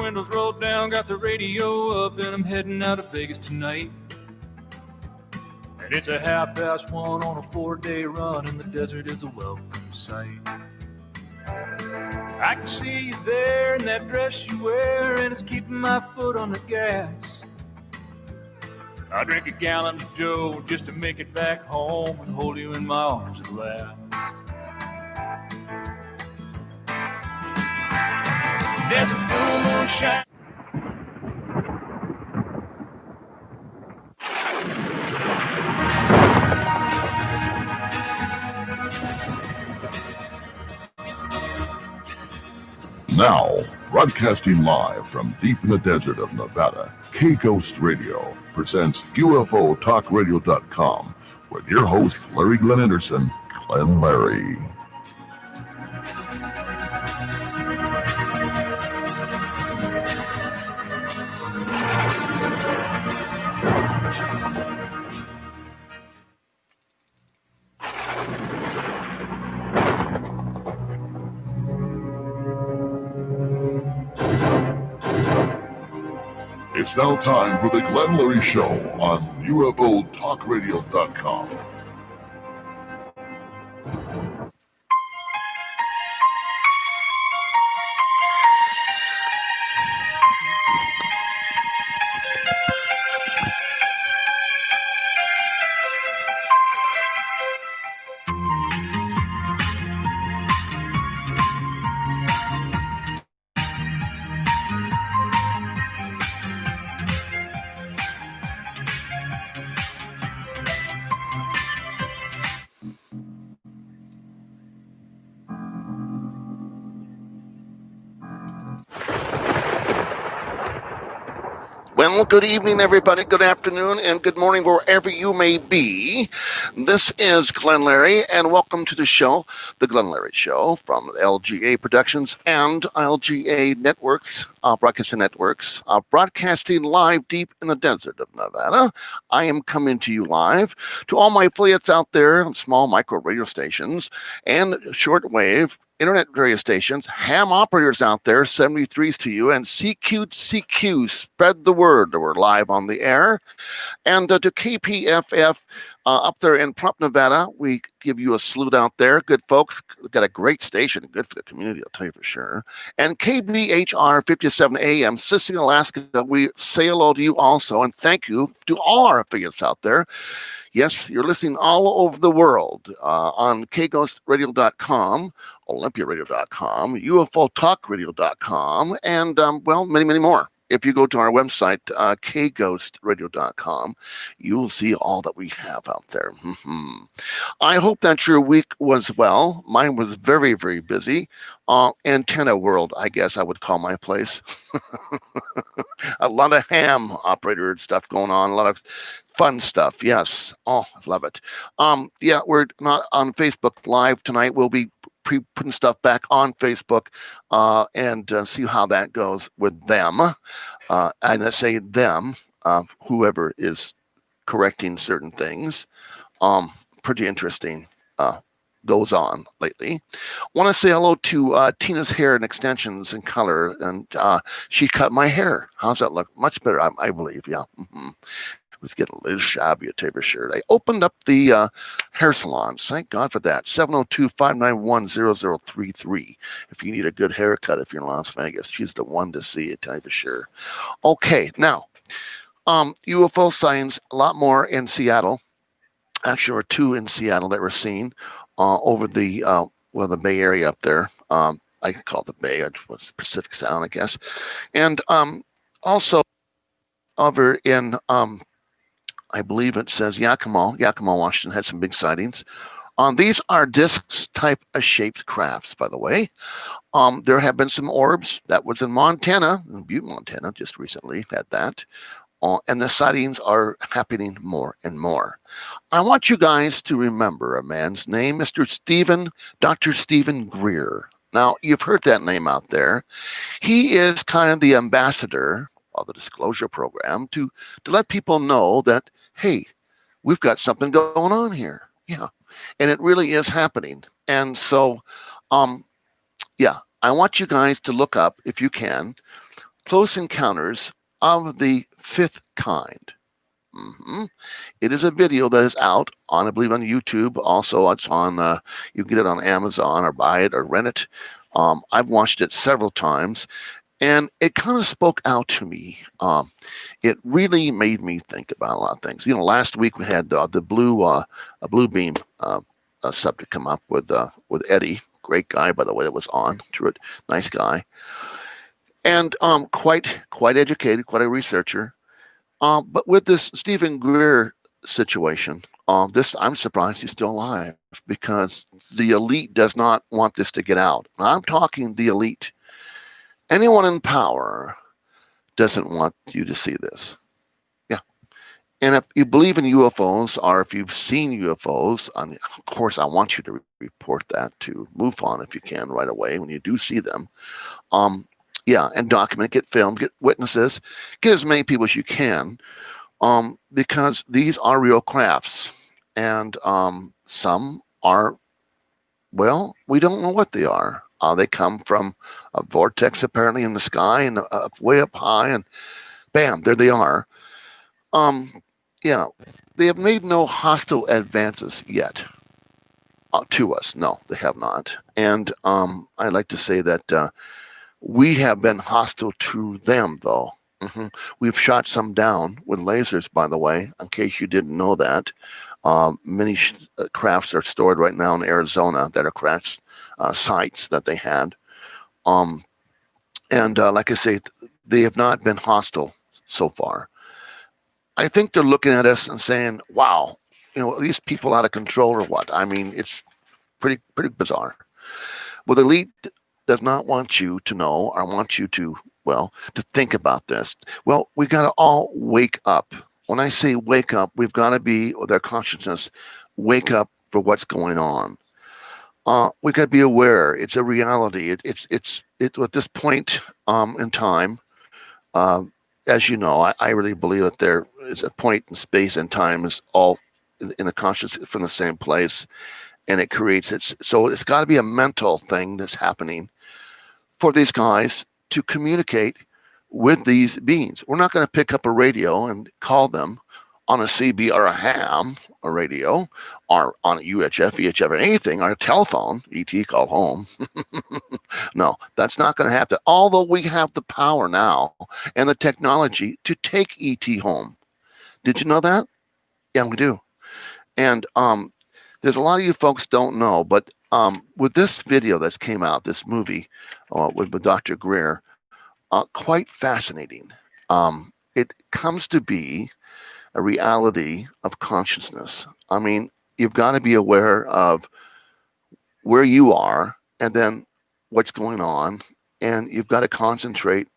windows rolled down, got the radio up, and I'm heading out of Vegas tonight. And it's a 1:30 on a 4-day run, and the desert is a welcome sight. I can see you there in that dress you wear, and it's keeping my foot on the gas. I drink a gallon of Joe just to make it back home and hold you in my arms at last. There's a full moon shine. Now, broadcasting live from deep in the desert of Nevada, K-Ghost Radio presents ufo'Talkradio.com with your host, Larry Glenn Anderson, Glenn Larry. It's now time for the Glenn Larry Show on ufo'Talkradio.com. Well, good evening, everybody. Good afternoon and good morning, wherever you may be. This is Glenn Larry, and welcome to the show, The Glenn Larry Show, from LGA Productions and LGA Networks, Broadcasting Networks, broadcasting live deep in the desert of Nevada. I am coming to you live to all my affiliates out there on small micro radio stations and shortwave internet radio stations, ham operators out there, 73s to you, and CQ, spread the word that we're live on the air. And to KPFF up there in Plump, Nevada, we give you a salute out there. Good folks, got a great station, good for the community, I'll tell you for sure. And KBHR 57 AM, Sicily, Alaska, we say hello to you also, and thank you to all our affiliates out there. Yes, you're listening all over the world on kghostradio.com, olympiaradio.com, ufo'Talkradio.com, and, many, many more. If you go to our website, kghostradio.com, you'll see all that we have out there. I hope that your week was well. Mine was very, very busy. Antenna world, I guess I would call my place. A lot of ham operator stuff going on, a lot of fun stuff. Yes. Oh, I love it. We're not on Facebook Live tonight. We'll be putting stuff back on Facebook and see how that goes with them. And I say them, whoever is correcting certain things. Pretty interesting goes on lately. Want to say hello to Tina's Hair and Extensions and Color, and she cut my hair. How's that look? Much better, I believe. Yeah. It was getting a little shabby, a taper shirt. I opened up the hair salons. Thank God for that. 702-591-0033. If you need a good haircut, if you're in Las Vegas, she's the one to see, I tell you for sure. Okay, now, UFO sightings, a lot more in Seattle. Actually, there were two in Seattle that were seen over the Bay Area up there. I could call it the Bay, it was Pacific Sound, I guess. And also over in I believe it says Yakima, Washington, had some big sightings. These are discs type of shaped crafts, by the way. There have been some orbs. That was in Montana, in Butte, Montana, just recently had that. And the sightings are happening more and more. I want you guys to remember a man's name, Dr. Stephen Greer. Now, you've heard that name out there. He is kind of the ambassador of the disclosure program to let people know that, hey, we've got something going on here. Yeah. And it really is happening. And so, I want you guys to look up, if you can, Close Encounters of the Fifth Kind. Mm-hmm. It is a video that is out on, I believe, on YouTube. Also, it's on. You can get it on Amazon or buy it or rent it. I've watched it several times, and it kind of spoke out to me. It really made me think about a lot of things. Last week we had the blue beam subject come up with Eddie, great guy by the way that was on. Nice guy, and quite educated, quite a researcher. But with this Stephen Greer situation, I'm surprised he's still alive because the elite does not want this to get out. I'm talking the elite. Anyone in power doesn't want you to see this. Yeah. And if you believe in UFOs or if you've seen UFOs, of course, I want you to report that to MUFON if you can right away when you do see them. Yeah, and document, get filmed, get witnesses, get as many people as you can, because these are real crafts, and some are, well, we don't know what they are. They come from a vortex apparently in the sky and way up high, and bam, there they are. Yeah, they have made no hostile advances yet to us. No, they have not. And I'd like to say that we have been hostile to them, though. Mm-hmm. We've shot some down with lasers, by the way, in case you didn't know that. Many crafts are stored right now in Arizona that are crash sites that they had. And like I say, they have not been hostile so far. I think they're looking at us and saying, wow, are these people out of control or what? I mean, it's pretty bizarre. Well, the elite does not want you to know or want you to think about this. Well, we got to all wake up. When I say wake up, we've got to be with our consciousness, wake up for what's going on. We got to be aware. It's a reality. It's at this point in time. As you know, I really believe that there is a point in space and time is all in a consciousness from the same place, and it creates it. So it's got to be a mental thing that's happening for these guys to communicate with these beings. We're not going to pick up a radio and call them on a CB or a ham, a radio, or on a UHF, VHF, or anything, or a telephone, ET call home. No, that's not going to happen. Although we have the power now and the technology to take ET home. Did you know that? Yeah, we do. And there's a lot of you folks don't know, but with this video that's came out, this movie with Dr. Greer, quite fascinating. It comes to be a reality of consciousness. I mean, you've got to be aware of where you are and then what's going on, and you've got to concentrate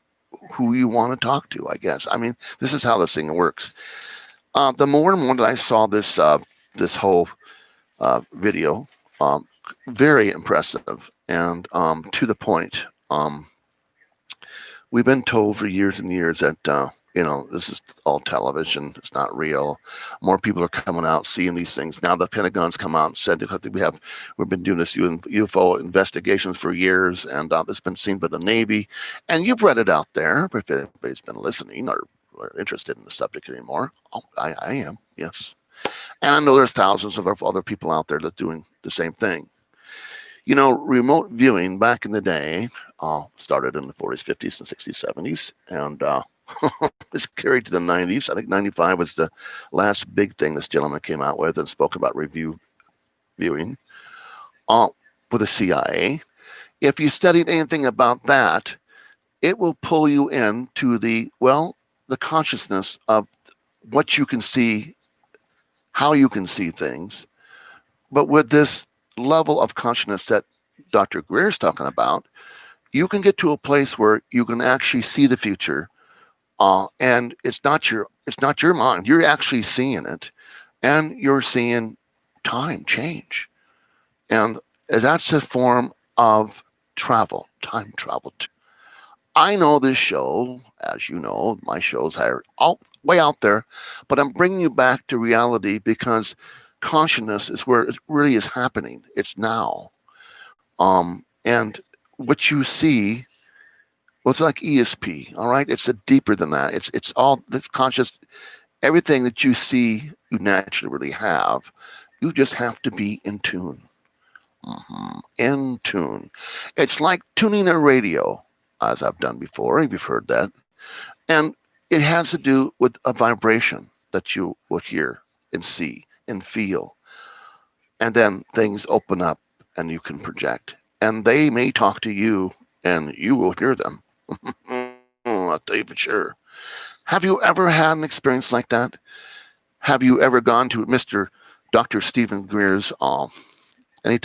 who you want to talk to, I guess. I mean, this is how this thing works. The more and more that I saw this whole video, very impressive and to the point. We've been told for years and years that this is all television. It's not real. More people are coming out seeing these things now. The Pentagon's come out and said that we've been doing this UFO investigations for years, and it's been seen by the Navy. And you've read it out there. If anybody's been listening or interested in the subject anymore, I am. Yes. And I know there's thousands of other people out there that are doing the same thing. Remote viewing back in the day started in the 40s, 50s, and 60s, 70s, and it's carried to the 90s. I think 95 was the last big thing this gentleman came out with and spoke about viewing for the CIA. If you studied anything about that, it will pull you into the consciousness of what you can see, how you can see things. But with this level of consciousness that Dr. Greer is talking about, you can get to a place where you can actually see the future, and it's not your mind. You're actually seeing it, and you're seeing time change, and that's a form of travel, time travel. I know this show, as you know, my shows are all way out there, but I'm bringing you back to reality because consciousness is where it really is happening. It's now. And what you see Well, it's like ESP, all right? It's deeper than that. It's all this conscious, everything that you see, you naturally really have. You just have to be in tune. In tune. It's like tuning a radio, as I've done before, if you've heard that. And it has to do with a vibration that you will hear and see and feel. And then things open up and you can project. And they may talk to you and you will hear them. I'll tell you for sure. Have you ever had an experience like that? Have you ever gone to Mr. Dr. Stephen Greer's any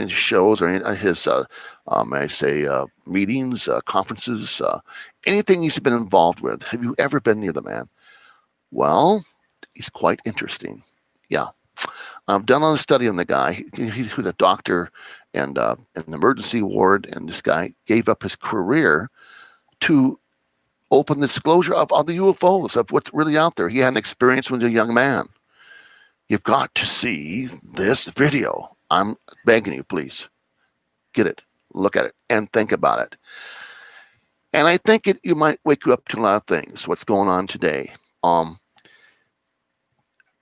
shows or any of his may I say meetings, conferences, anything he's been involved with? Have you ever been near the man? Well, he's quite interesting. Yeah. I've done a study on the guy. He's a doctor and in the emergency ward, and this guy gave up his career to open the disclosure of all the UFOs, of what's really out there. He had an experience when he was a young man. You've got to see this video. I'm begging you, please. Get it, look at it, and think about it. And I think you might wake you up to a lot of things, what's going on today.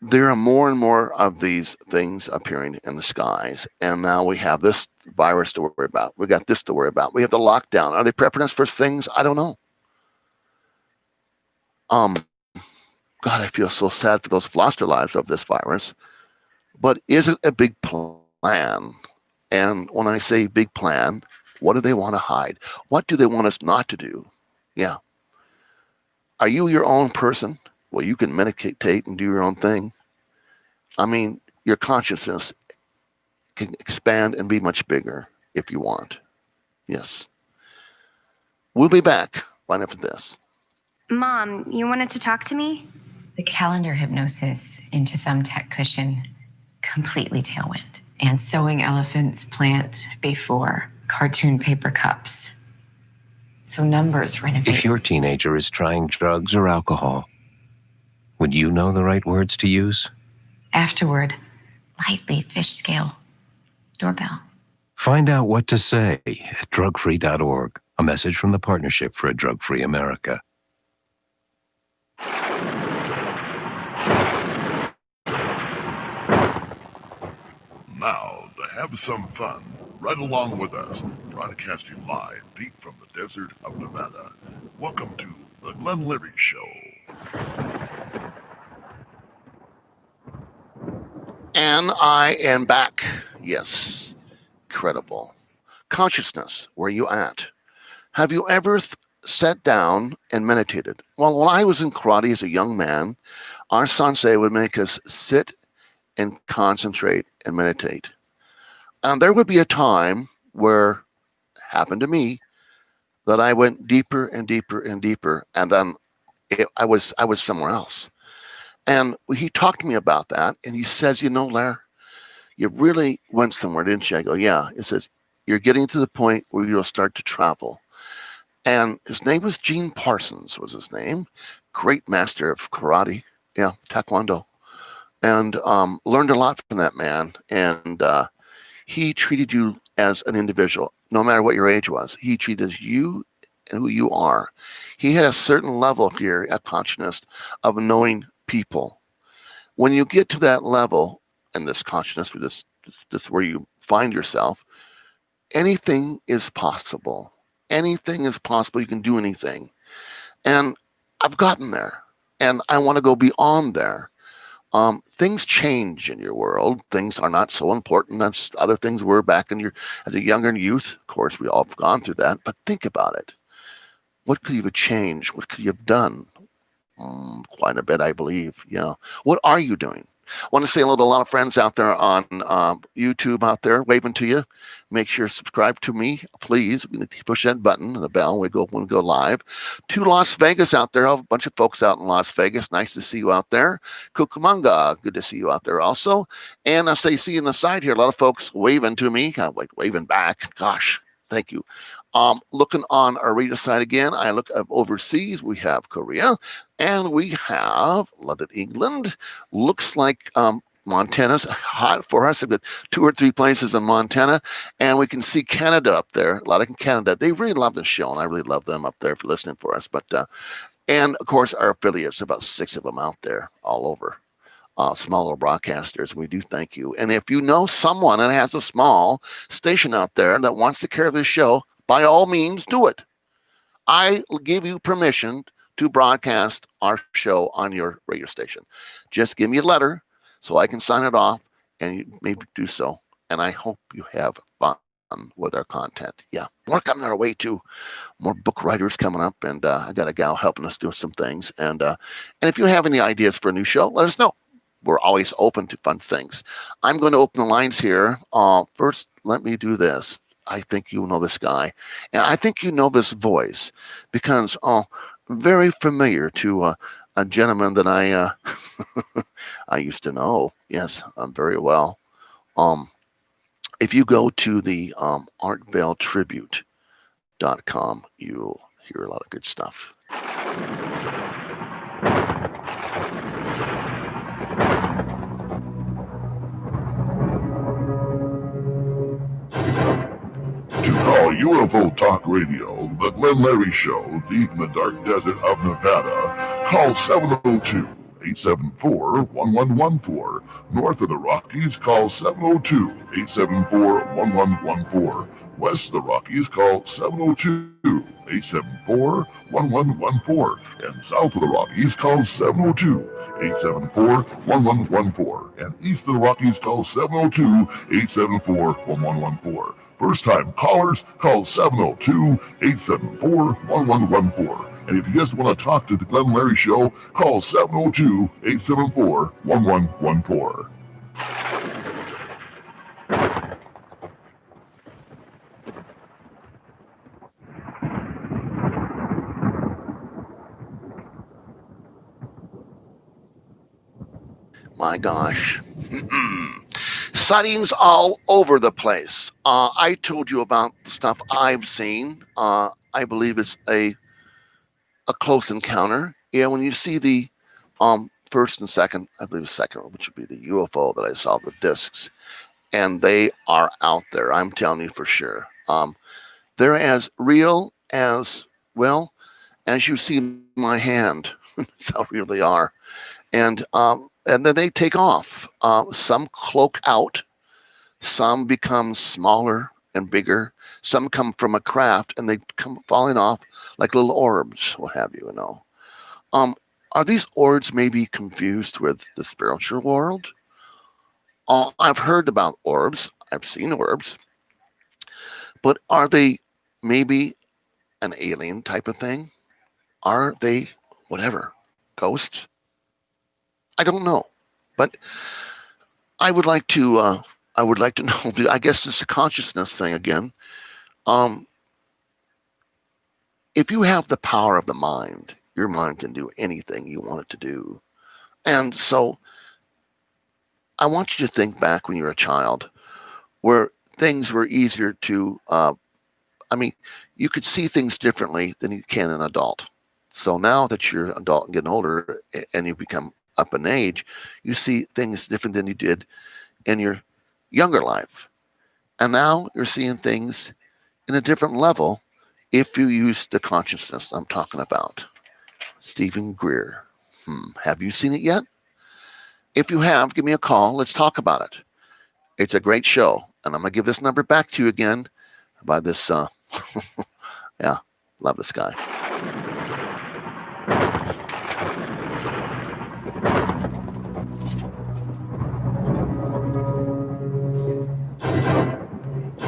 There are more and more of these things appearing in the skies. And now we have this virus to worry about. We got this to worry about. We have the lockdown. Are they prepping us for things? I don't know. God, I feel so sad for those who've lost their lives of this virus. But is it a big plan? And when I say big plan, what do they want to hide? What do they want us not to do? Yeah. Are you your own person? Well, you can meditate and do your own thing. I mean, your consciousness can expand and be much bigger if you want. Yes. We'll be back right after this. Mom, you wanted to talk to me? The calendar hypnosis into thumbtack cushion, completely tailwind. And sewing elephants plant before cartoon paper cups. So numbers renovate. If your teenager is trying drugs or alcohol, would you know the right words to use? Afterward, lightly fish scale. Doorbell. Find out what to say at drugfree.org. A message from the Partnership for a Drug-Free America. Now, to have some fun, right along with us, broadcasting live deep from the desert of Nevada. Welcome to the Glenn Leary Show. And I am back. Yes. Incredible. Consciousness, where you at? Have you ever sat down and meditated? Well, when I was in karate as a young man, our sensei would make us sit and concentrate and meditate. And there would be a time where, happened to me, that I went deeper and deeper and deeper, and then I was somewhere else. And he talked to me about that, and he says, you know, Larry, you really went somewhere, didn't you? I go, yeah. He says, you're getting to the point where you'll start to travel. And his name was Gene Parsons, was his name. Great master of karate, yeah, taekwondo. And learned a lot from that man. And he treated you as an individual, no matter what your age was. He treated you and who you are. He had a certain level here at consciousness of knowing people. When you get to that level, and this consciousness, this where you find yourself, anything is possible. Anything is possible. You can do anything. And I've gotten there, and I want to go beyond there. Things change in your world. Things are not so important as other things were back in as a younger youth. Of course, we all have gone through that. But think about it. What could you have changed? What could you have done? Quite a bit, I believe. Yeah. What are you doing? I want to say hello to a lot of friends out there on YouTube out there waving to you. Make sure you subscribe to me, please. Push that button and the bell when we go live. To Las Vegas out there, a bunch of folks out in Las Vegas. Nice to see you out there. Cucamonga, good to see you out there also. And as I see on the side here, a lot of folks waving to me, kind of like waving back. Gosh, thank you. Looking on our radio side again, I look overseas. We have Korea, and we have London, England. Looks like Montana's hot for us. We've got 2 or 3 places in Montana, and we can see Canada up there. A lot of Canada. They really love the show, and I really love them up there for listening for us. But and of course, our affiliates, about 6 of them out there all over. Smaller broadcasters. We do thank you. And if you know someone that has a small station out there that wants to carry this show, by all means, do it. I will give you permission to broadcast our show on your radio station. Just give me a letter so I can sign it off, and you maybe do so. And I hope you have fun with our content. Yeah, more coming our way too. More book writers coming up, and I got a gal helping us do some things. And if you have any ideas for a new show, let us know. We're always open to fun things. I'm going to open the lines here. First, let me do this. I think you know this guy, and I think you know this voice because very familiar to a gentleman that I I used to know. Yes, very well. If you go to the artvaletribute.com, you'll hear a lot of good stuff. To call UFO Talk Radio, the Glen Larry Show, deep in the dark desert of Nevada, call 702-874-1114. North of the Rockies, call 702-874-1114. West of the Rockies, call 702-874-1114. And south of the Rockies, call 702-874-1114. And east of the Rockies, call 702-874-1114. First-time callers, call 702-874-1114. And if you just want to talk to the Glen Larry Show, call 702-874-1114. My gosh. Sightings all over the place. I told you about the stuff I've seen. I believe it's a close encounter. Yeah, when you see the first and second, I believe the second, which would be the UFO that I saw, the discs, and they are out there. I'm telling you for sure. They're as real as, well, as you see in my hand. That's how real they are. And then they take off. Some cloak out. Some become smaller and bigger. Some come from a craft and they come falling off like little orbs, what have you, Are these orbs maybe confused with the spiritual world? I've heard about orbs. I've seen orbs. But are they maybe an alien type of thing? Are they whatever? Ghosts? I don't know, but I would like to know. I guess it's a consciousness thing again. If you have the power of the mind, your mind can do anything you want it to do. And so I want you to think back when you were a child where things were easier to, you could see things differently than you can an adult. So now that you're an adult and getting older and you become up in age, you see things different than you did in your younger life. And now you're seeing things in a different level if you use the consciousness I'm talking about. Stephen Greer. Have you seen it yet? If you have, give me a call. Let's talk about it. It's a great show. And I'm going to give this number back to you again by this. Yeah, love this guy.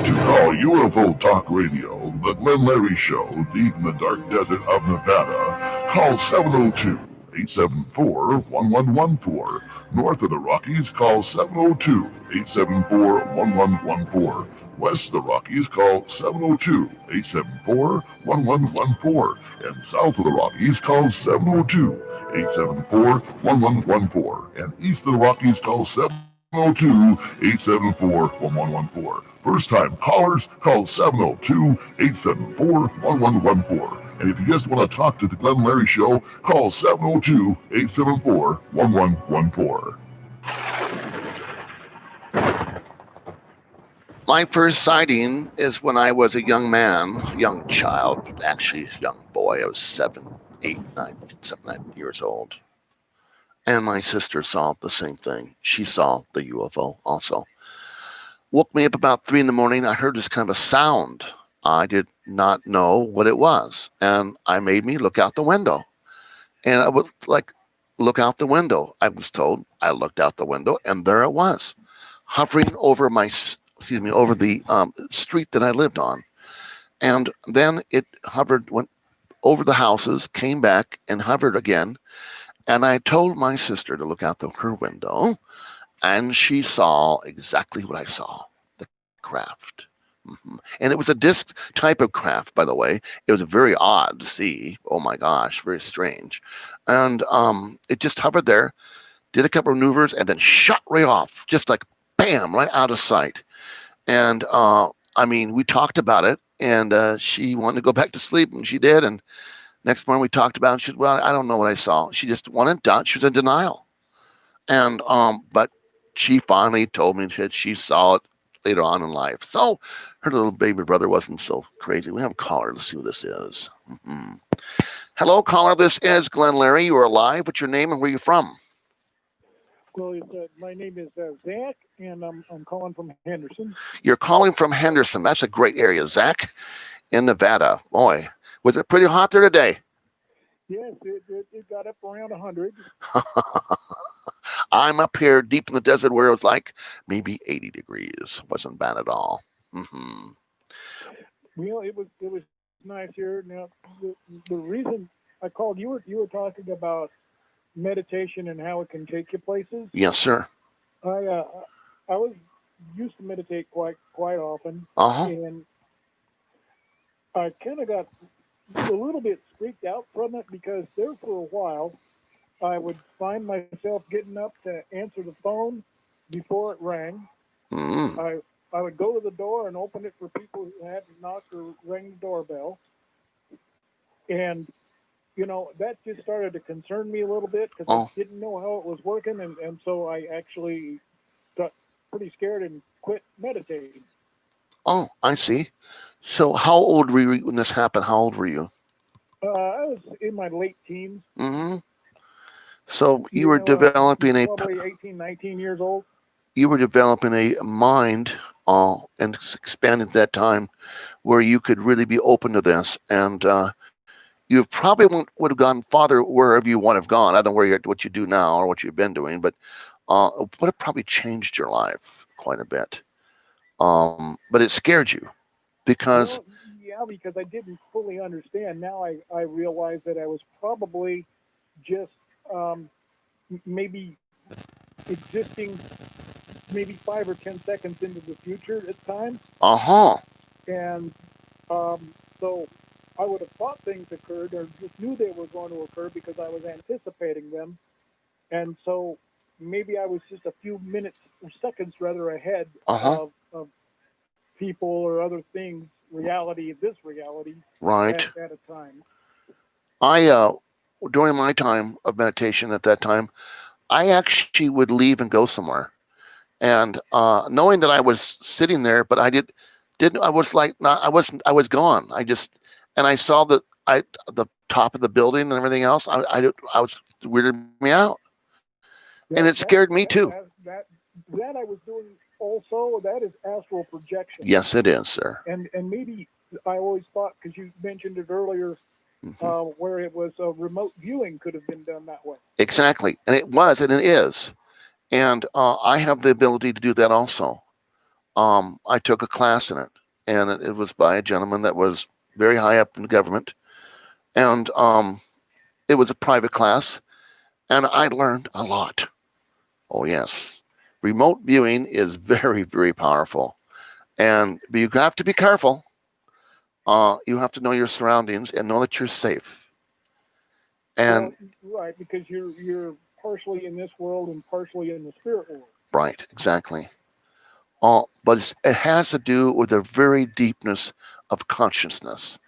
To call UFO Talk Radio, the Glen Larry Show, deep in the dark desert of Nevada, call 702-874-1114. North of the Rockies, call 702-874-1114. West of the Rockies, call 702-874-1114. And south of the Rockies, call 702-874-1114. And east of the Rockies, call 702-874-1114. First-time callers, call 702-874-1114. And if you just want to talk to the Glen Larry Show, call 702-874-1114. My first sighting is when I was a young man, young child, actually young boy. I was 7, 8, 9, 7, 9 years old. And my sister saw the same thing. She saw the UFO also. Woke me up about 3 in the morning. I heard this kind of a sound. I did not know what it was. And I made me look out the window. And I would like look out the window. I was told. I looked out the window, and there it was, hovering over over the street that I lived on. And then it hovered, went over the houses, came back, and hovered again. And I told my sister to look out her window, and she saw exactly what I saw, the craft. And it was a disc type of craft, by the way. It was very odd to see. Oh my gosh, very strange. And it just hovered there, did a couple of maneuvers, and then shot right off, just like bam, right out of sight. And we talked about it, and she wanted to go back to sleep, and she did. And next morning we talked about it. She said, "Well, I don't know what I saw." She just wanted done. She was in denial. And but she finally told me that she saw it later on in life. So her little baby brother wasn't so crazy. We have a caller. Let's see who this is. Mm-hmm. Hello, caller. This is Glenn Larry. You are live. What's your name and where are you from? Well, my name is Zach, and I'm calling from Henderson. You're calling from Henderson. That's a great area, Zach, in Nevada. Boy, was it pretty hot there today? Yes, it got up around 100. I'm up here deep in the desert where it was like maybe 80 degrees. Wasn't bad at all. Mm-hmm. Well, it was nice here. Now, the reason I called you were talking about meditation and how it can take you places. Yes, sir. I was used to meditate quite often, Uh-huh. and I kind of got a little bit freaked out from it because there for a while I would find myself getting up to answer the phone before it rang. Mm-hmm. I would go to the door and open it for people who hadn't knocked or rang the doorbell. And, that just started to concern me a little bit because I didn't know how it was working. And so I actually got pretty scared and quit meditating. Oh, I see. So how old were you when this happened? How old were you? I was in my late teens. Mm-hmm. So you were developing probably 18, 19 years old. You were developing a mind and expanded at that time where you could really be open to this. And you probably would have gone farther wherever you want to have gone. I don't know what you do now or what you've been doing, but would have probably changed your life quite a bit. But it scared you because... Well, yeah, because I didn't fully understand. Now I realize that I was probably just maybe existing maybe 5 or 10 seconds into the future at times. Uh-huh. And so I would have thought things occurred or just knew they were going to occur because I was anticipating them. And so maybe I was just a few minutes or seconds rather ahead of people or other things, this reality, right. at a time. During my time of meditation at that time, I actually would leave and go somewhere. And knowing that I was sitting there, but I was gone. I saw the top of the building and everything else. I was weirded me out. And it scared me too. That I was doing also. That is astral projection. Yes, it is, sir. And maybe I always thought, because you mentioned it earlier, where it was remote viewing could have been done that way. Exactly, and it was, and it is. And I have the ability to do that also. I took a class in it, and it was by a gentleman that was very high up in the government. And it was a private class, and I learned a lot. Oh, yes. Remote viewing is very, very powerful. But you have to be careful. You have to know your surroundings and know that you're safe. And right, because you're partially in this world and partially in the spirit world. Right, exactly. But it has to do with the very deepness of consciousness.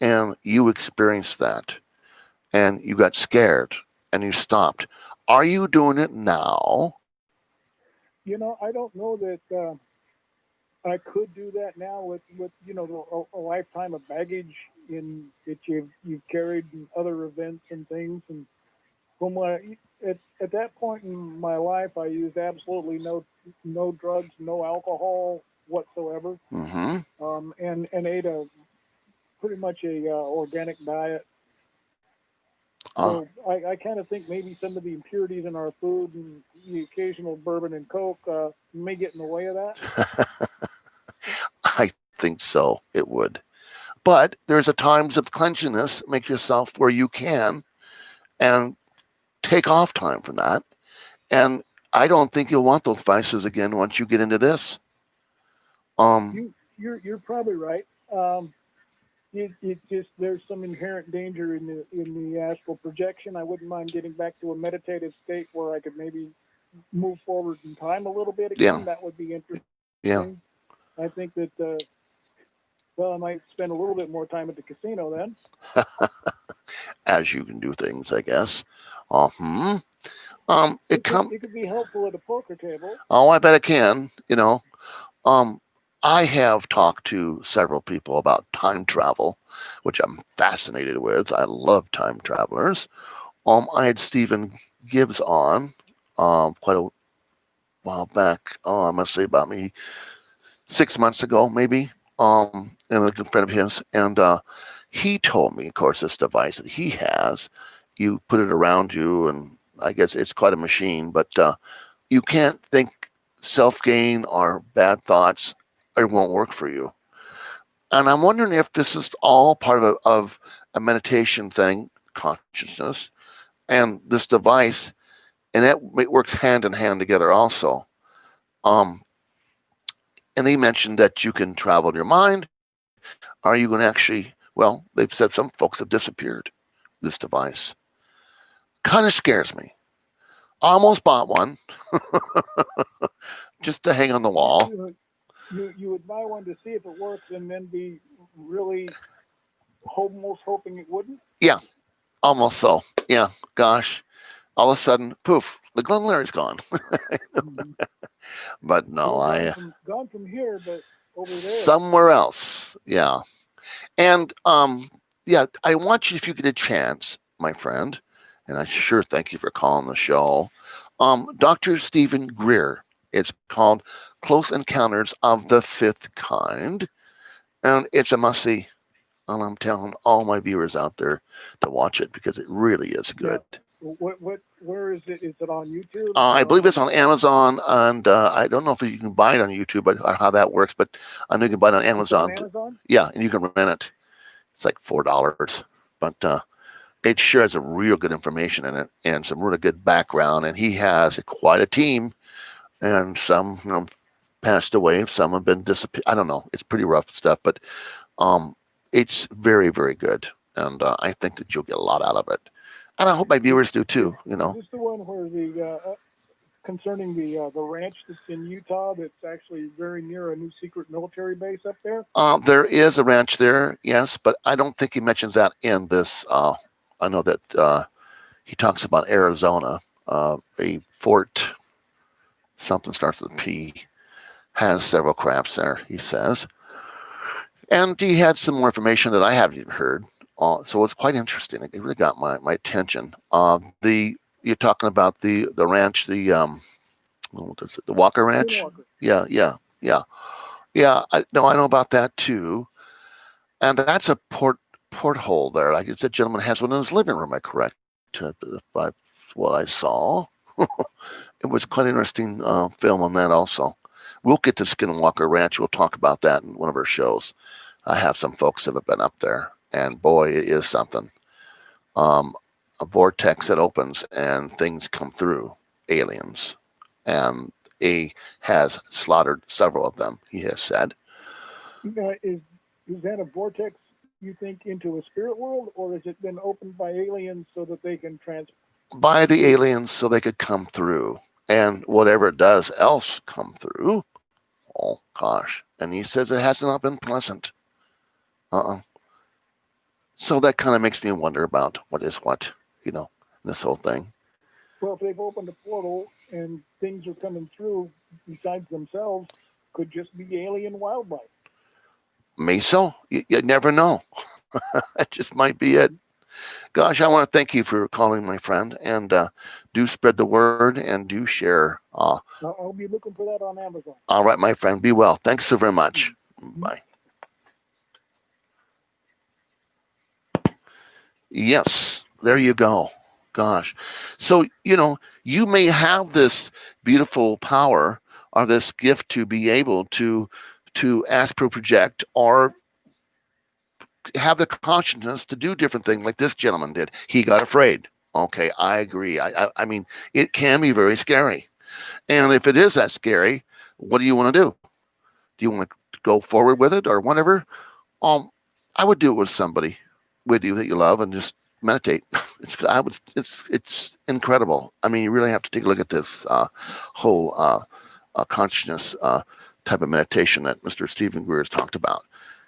And you experienced that. And you got scared and you stopped. Are you doing it now? I don't know that I could do that now with a lifetime of baggage in that you've carried in other events and things. And from at that point in my life, I used absolutely no drugs, no alcohol whatsoever, and ate a pretty much a organic diet. So I kind of think maybe some of the impurities in our food and the occasional bourbon and Coke may get in the way of that. I think so. It would. But there's a times of cleanliness. Make yourself where you can and take off time from that. And I don't think you'll want those vices again once you get into this. You're probably right. It just there's some inherent danger in the astral projection. I wouldn't mind getting back to a meditative state where I could maybe move forward in time a little bit again. Yeah. That would be interesting. Yeah. I think that I might spend a little bit more time at the casino then. As you can do things, I guess. It could be helpful at a poker table. Oh, I bet it can. I have talked to several people about time travel, which I'm fascinated with. I love time travelers. I had Stephen Gibbs on quite a while back. I must say about maybe 6 months ago, maybe. And a good friend of his, and he told me, of course, this device that he has, you put it around you, and I guess it's quite a machine, but you can't think self-gain or bad thoughts. It won't work for you. And I'm wondering if this is all part of a meditation thing, consciousness, and this device, and it works hand in hand together also. And he mentioned that you can travel your mind. Are you going to actually, well, they've said some folks have disappeared, this device. Kind of scares me. I almost bought one just to hang on the wall. You would buy one to see if it works and then be really almost hoping it wouldn't? Yeah, almost so. Yeah, gosh. All of a sudden, poof, the Glen Larry's gone. But no, gone from here, but over there. Somewhere else. Yeah. And yeah, I want you, if you get a chance, my friend, and I sure thank you for calling the show. Dr. Stephen Greer. It's called Close Encounters of the Fifth Kind. And it's a must-see. And I'm telling all my viewers out there to watch it because it really is good. Yeah. Where is it? Is it on YouTube? I believe it's on Amazon, and I don't know if you can buy it on YouTube or how that works, but I know you can buy it on Amazon. Yeah, and you can rent it. It's like $4, but it sure has a real good information in it and some really good background. And he has quite a team, and some passed away, some have been disappeared. I don't know. It's pretty rough stuff, but it's very, very good, and I think that you'll get a lot out of it. And I hope my viewers do too. Is this the one where concerning the ranch that's in Utah that's actually very near a new secret military base up there? There is a ranch there, yes, but I don't think he mentions that in this. I know that he talks about Arizona, a fort, something starts with P, has several crafts there, he says. And he had some more information that I haven't even heard. So it's quite interesting. It really got my attention. You're talking about the ranch, the Walker Ranch? Walker. Yeah. I know about that too. And that's a porthole there. Like the gentleman has one in his living room. Am I correct? By what I saw, it was quite an interesting film on that also. We'll get to Skinwalker Ranch. We'll talk about that in one of our shows. I have some folks that have been up there, and boy, it is something. A vortex that opens and things come through, aliens, and he has slaughtered several of them, he has said. Is that a vortex, you think, into a spirit world, or has it been opened by aliens so that they can by the aliens so they could come through, and whatever it does else come through, oh gosh. And he says it has not been pleasant. So that kind of makes me wonder about what is what, this whole thing. Well, if they've opened a portal and things are coming through besides themselves. could just be alien wildlife. Meso, you never know. That just might be it. Gosh, I want to thank you for calling, my friend, and do spread the word and do share. I'll be looking for that on Amazon. All right, my friend, be well. Thanks so very much. Bye. Yes, there you go. Gosh. So, you may have this beautiful power or this gift to be able to astral project or have the consciousness to do different things like this gentleman did. He got afraid. Okay, I agree. I mean, it can be very scary. And if it is that scary, what do you want to do? Do you want to go forward with it or whatever? I would do it with somebody with you that you love and just meditate. It's incredible. I mean, you really have to take a look at this whole consciousness type of meditation that Mr. Stephen Greer has talked about.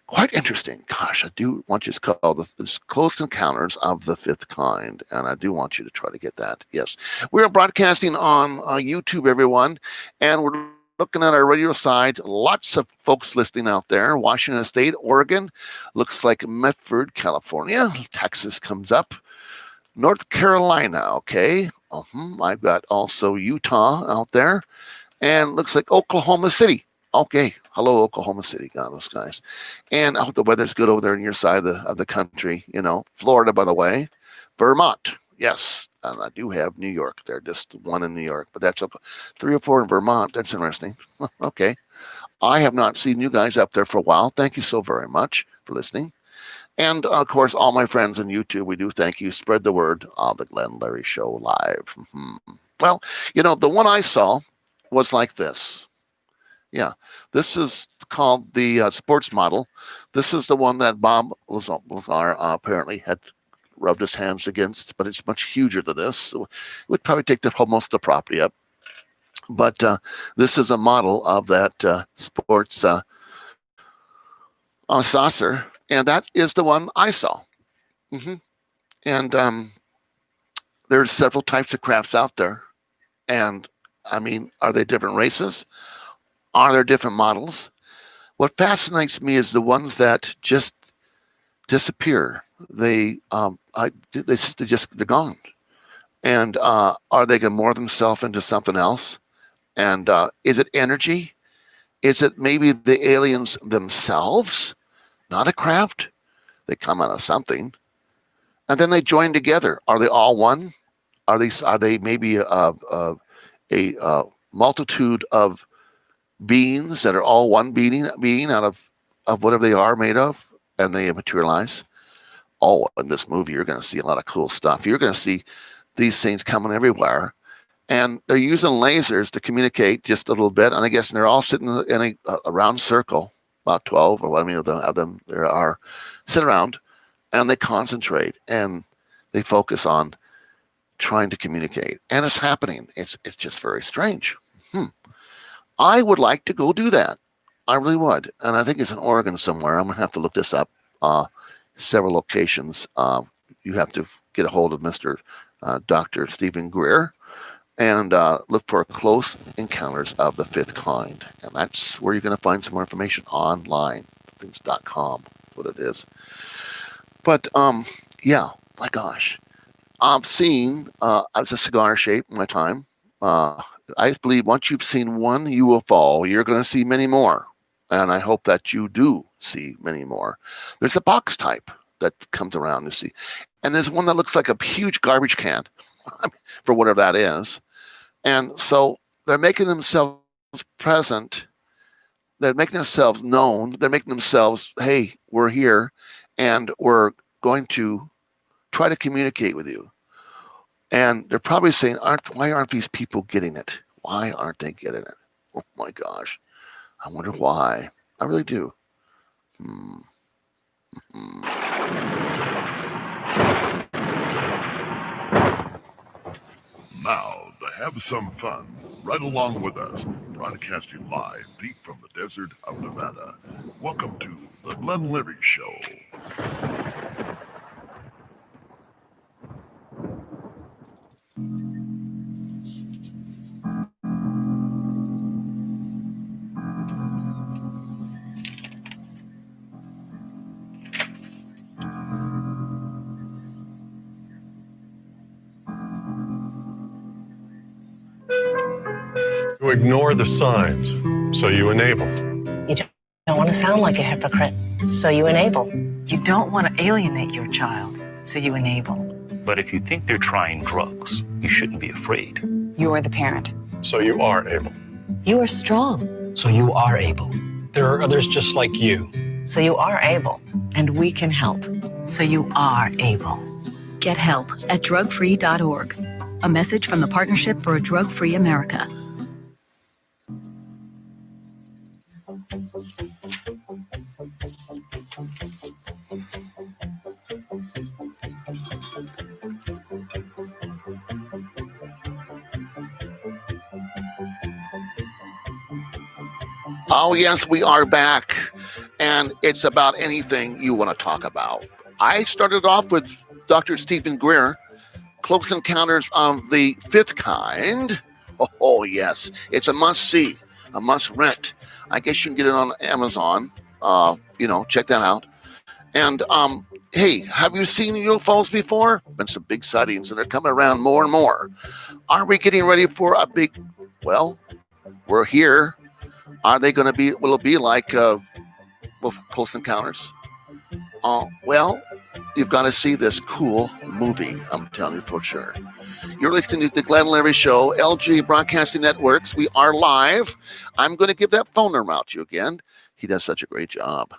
Quite interesting. Gosh, I do want you to call this Close Encounters of the Fifth Kind, and I do want you to try to get that. Yes, we're broadcasting on YouTube, everyone, and we're looking at our radio side. Lots of folks listening out there. Washington State, Oregon, looks like Medford, California. Texas comes up. North Carolina, okay. I've got also Utah out there, and looks like Oklahoma City. Okay, hello Oklahoma City, God, those guys, and I hope the weather's good over there on your side of the country. Florida, by the way, Vermont, yes, and I do have New York there, just one in New York, but that's okay. 3 or 4 in Vermont. That's interesting. Okay, I have not seen you guys up there for a while. Thank you so very much for listening, and of course, all my friends on YouTube, we do thank you. Spread the word of the Glenn Larry Show live. Well, the one I saw was like this. Yeah, this is called the sports model. This is the one that Bob Lazar apparently had rubbed his hands against, but it's much huger than this. So it would probably take most of the property up. But this is a model of that sports saucer, and that is the one I saw. And there's several types of crafts out there. And, I mean, are they different races? Are there different models? What fascinates me is the ones that just disappear. They're gone. And are they going to morph themselves into something else? And is it energy? Is it maybe the aliens themselves, not a craft? They come out of something, and then they join together. Are they all one? Are they maybe a multitude of beings that are all one being out of whatever they are made of, and they materialize? Oh, in this movie, you're going to see a lot of cool stuff. You're going to see these things coming everywhere, and they're using lasers to communicate just a little bit. And I guess they're all sitting in a round circle, about 12 or what of them there are, sit around, and they concentrate and they focus on trying to communicate, and it's happening. It's just very strange. I would like to go do that. I really would. And I think it's in Oregon somewhere. I'm going to have to look this up. Several locations. You have to get a hold of Mr. Dr. Stephen Greer and look for Close Encounters of the Fifth Kind. And that's where you're going to find some more information online. Things.com, what it is. But, yeah, my gosh. I've seen, as a cigar shape in my time, I believe once you've seen one UFO, you're going to see many more. And I hope that you do see many more. There's a box type that comes around, you see. And there's one that looks like a huge garbage can for whatever that is. And so they're making themselves present. They're making themselves known. They're making themselves, hey, we're here and we're going to try to communicate with you. And they're probably saying, why aren't these people getting it? Why aren't they getting it? Oh my gosh. I wonder why. I really do. Now, to have some fun, right along with us, broadcasting live deep from the desert of Nevada. Welcome to the Glenn Larry Show. ignore the signs, so you enable. You don't want to sound like a hypocrite, so you enable. You don't want to alienate your child, so you enable. But if you think they're trying drugs, you shouldn't be afraid. You're the parent. So you are able. You are strong, So you are able. There are others just like you. so you are able. And we can help, so you are able. Get help at drugfree.org. A message from the Partnership for a Drug-Free America. Oh, yes, we are back. And it's about anything you want to talk about. I started off with Dr. Stephen Greer, Close Encounters of the Fifth Kind. Oh, yes. It's a must-see, a must-rent. I guess you can get it on Amazon. Check that out. And, hey, have you seen UFOs before? Been some big sightings, and they're coming around more and more. Are we getting ready for a big, well, we're here. Are they going to be, will it be like Close Encounters? Well, you've got to see this cool movie, I'm telling you for sure. You're listening to the Glenn Larry Show, LG Broadcasting Networks. We are live. I'm going to give that phone number out to you again. He does such a great job.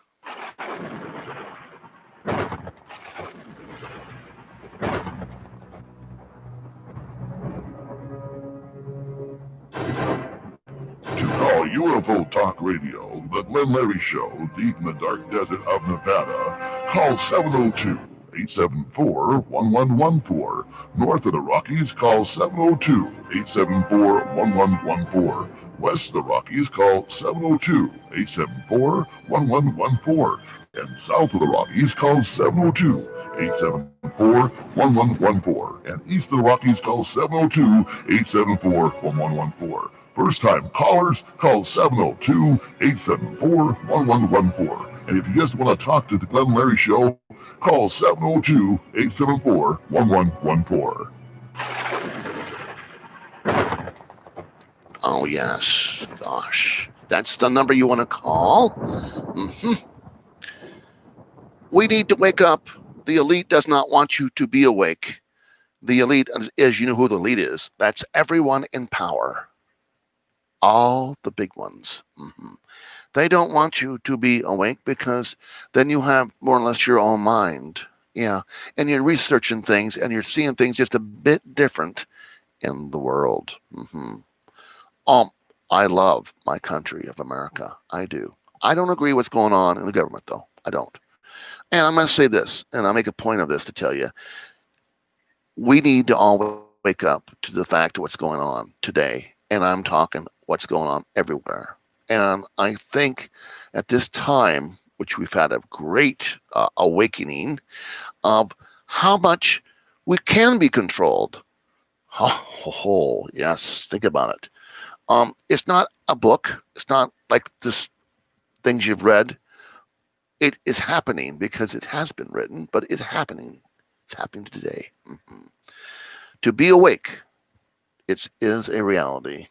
To call UFO Talk Radio, the Glenn Larry Show, deep in the dark desert of Nevada, call 702-874-1114. North of the Rockies, call 702-874-1114. West of the Rockies, call 702-874-1114. And south of the Rockies, call 702-874-1114. And east of the Rockies, call 702-874-1114. First-time callers, call 702-874-1114. And if you just want to talk to the Glenn Larry Show, call 702-874-1114. Oh, yes. Gosh. That's the number you want to call. Mm-hmm. We need to wake up. The elite does not want you to be awake. The elite is, you know who the elite is. That's everyone in power. All the big ones. Mm-hmm. They don't want you to be awake because then you have more or less your own mind. Yeah. And you're researching things and you're seeing things just a bit different in the world. Mm-hmm. I love my country of America. I do. I don't agree with what's going on in the government, though. I don't. And I'm going to say this, and I'll make a point of this to tell you. We need to all wake up to the fact of what's going on today. And I'm talking what's going on everywhere. And I think at this time, which we've had a great awakening of how much we can be controlled. Oh, yes, think about it. It's not a book. It's not like this things you've read. It is happening because it has been written, but it's happening. It's happening today. Mm-hmm. To be awake, it is a reality.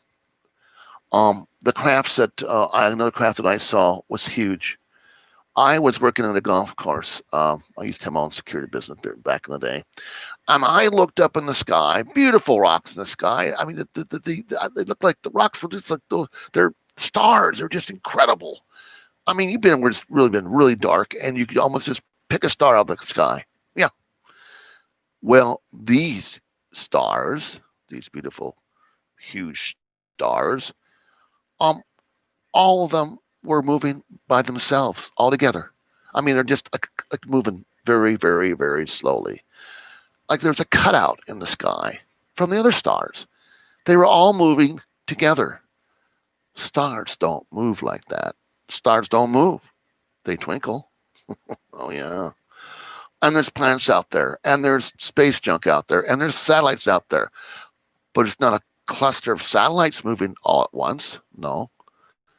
The crafts that another craft that I saw was huge. I was working at a golf course. I used to have my own security business back in the day, and I looked up in the sky. Beautiful rocks in the sky. I mean, they looked like the rocks were just like they're stars. They're just incredible. I mean, you've been where it's really been really dark, and you could almost just pick a star out of the sky. Yeah. Well, these stars, these beautiful, huge stars, all of them were moving by themselves, all together. I mean, they're just like moving very, very, very slowly. Like there's a cutout in the sky from the other stars. They were all moving together. Stars don't move like that. Stars don't move. They twinkle. Oh, yeah. And there's planets out there, and there's space junk out there, and there's satellites out there. But it's not a cluster of satellites moving all at once. No.